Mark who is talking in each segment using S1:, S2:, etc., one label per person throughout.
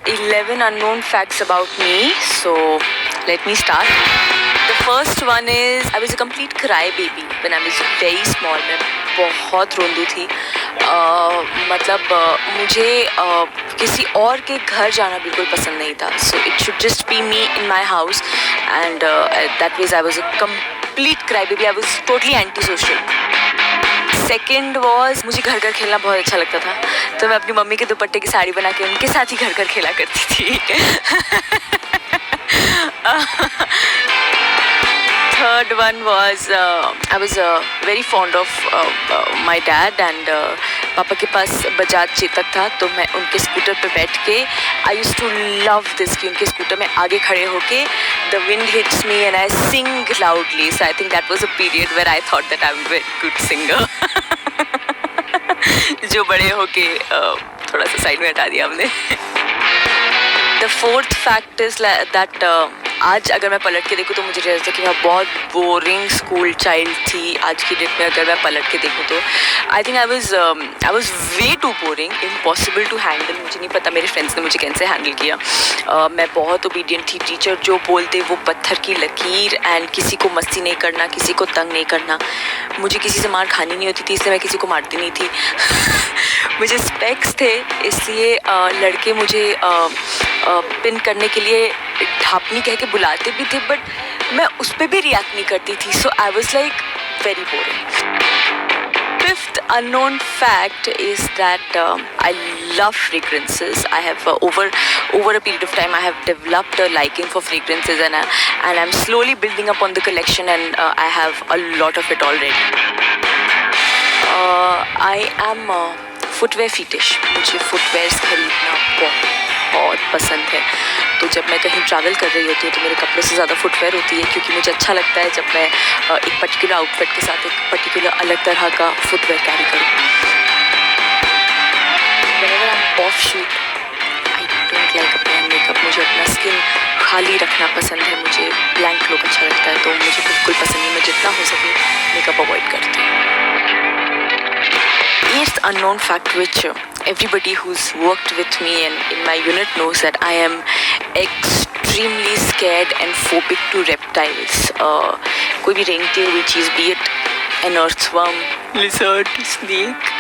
S1: 11 unknown facts about me. So let me start. The first one is I was a complete crybaby when I was very small. मैं बहुत रोंदू थी. मुझे किसी और के घर जाना बिल्कुल पसंद नहीं था. So it should just be me in my house, and that means I was a complete crybaby. I was totally antisocial. Second was मुझे घर घर खेलना बहुत अच्छा लगता था, तो मैं अपनी मम्मी के दुपट्टे की साड़ी बना के उनके साथ ही घर घर खेला करती थी. Third one was I was very fond of my dad, and पापा के पास बजाज चेतक था, तो मैं उनके स्कूटर पे बैठ के I used to love this कि उनके स्कूटर में आगे खड़े होके the wind hits me and I sing loudly. So I think that was a period where I thought that I am very good singer. जो बड़े होके थोड़ा सा साइड में हटा दिया हमने. The fourth fact is that आज अगर मैं पलट के देखूँ तो मुझे लगता है कि मैं बहुत बोरिंग स्कूल चाइल्ड थी. आज की डेट में अगर मैं पलट के देखूँ तो I think I was way too boring, impossible to handle. मुझे नहीं पता मेरे फ्रेंड्स ने मुझे कैसे हैंडल किया. मैं बहुत ओबीडियंट थी. टीचर जो बोलते वो पत्थर की लकीर, एंड किसी को मस्ती नहीं करना, किसी को तंग नहीं करना. मुझे किसी से मार खानी नहीं होती थी, इसलिए मैं किसी को मारती नहीं थी. मुझे स्पेक्स थे, इसलिए लड़के मुझे पिन करने के लिए ढापनी कह के बुलाते भी थे, बट मैं उस पर भी रिएक्ट नहीं करती थी. So I was like very boring. Fifth unknown fact is that I love fragrances. I have over a period of time I have developed a liking for fragrances, and I'm slowly building up on the collection, and I have a lot of it already. I am footwear fetish. मुझे footwears खरीदना बहुत पसंद है. तो जब मैं कहीं travel कर रही होती हूँ तो मेरे कपड़े से ज़्यादा फुटवेयर होती है, क्योंकि मुझे अच्छा लगता है जब मैं एक पर्टिकुलर आउटफिट के साथ एक पर्टिकुलर अलग तरह का फुटवेयर कैरी करूँ. Whenever I'm off shoot, I don't like applying makeup. मुझे अपना स्किन खाली रखना पसंद है. मुझे ब्लैंक लुक अच्छा लगता है, तो मुझे बिल्कुल पसंद नहीं. मैं जितना हो सके मेकअप अवॉइड करती हूँ. Eighth unknown fact, which everybody who's worked with me and in my unit knows, that I am extremely scared and phobic to reptiles. कोई भी रेंगती हुई चीज़, be it an earthworm, lizard, snake,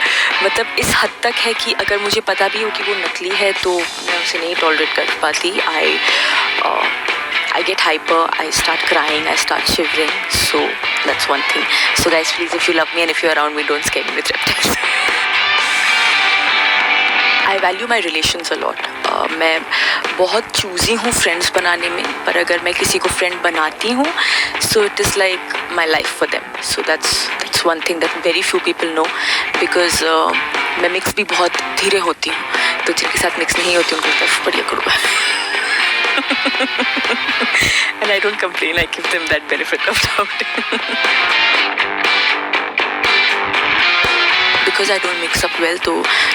S1: मतलब इस हद तक है कि अगर मुझे पता भी हो कि वो नकली है तो मैं उसे नहीं टॉलरेट कर पाती. I get hyper, I start crying, I start shivering. So that's one thing. So guys, please, if you love me and if you're around me, don't scare me with reptiles. I value my relations a lot. मैं बहुत choosy हूँ friends बनाने में, पर अगर मैं किसी को फ्रेंड बनाती हूँ, so it is like my life for them. So that's one thing that very few people know, because मैं मिक्स भी बहुत धीरे होती हूँ, तो जिनके साथ मिक्स नहीं होती उनको तरफ बढ़िया करूँगा. And I don't complain, I give them that benefit of doubt. Because I don't mix up well, तो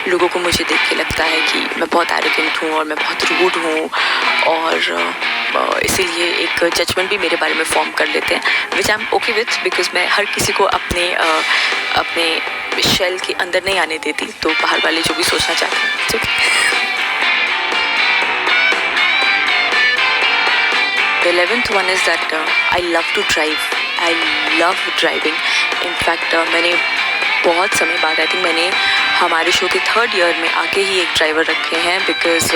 S1: लोगों को मुझे देख के लगता है कि मैं बहुत arrogant हूँ और मैं बहुत rude हूँ, और इसीलिए एक जजमेंट भी मेरे बारे में फॉर्म कर लेते हैं, which I'm okay with, because मैं हर किसी को अपने शेल के अंदर नहीं आने देती, तो बाहर वाले जो भी सोचना चाहते हैं, ठीक है. The 11th one is that I love to drive. I love driving. In fact, मैंने बहुत समय बाद, आई थिंक मैंने हमारे शो के 3rd ईयर में आके ही एक ड्राइवर रखे हैं, because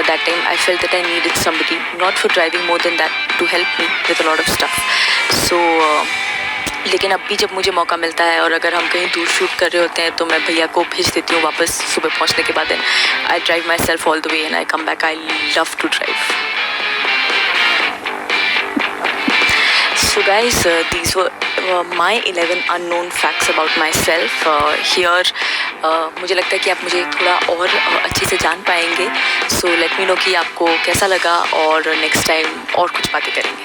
S1: that time I felt that I needed somebody, not for driving, more than that, to help me with a lot of stuff. So लेकिन अब भी जब मुझे मौका मिलता है और अगर हम कहीं दूर शूट कर रहे होते हैं तो मैं भैया को भेज देती हूँ वापस सुबह पहुँचने के बाद. I drive myself all the way and I come back. I love to drive. So guys, these were my 11 unknown facts about myself. Here मुझे लगता है कि आप मुझे थोड़ा और अच्छे से जान पाएंगे. So let me know कि आपको कैसा लगा, और next time और कुछ बातें करेंगे.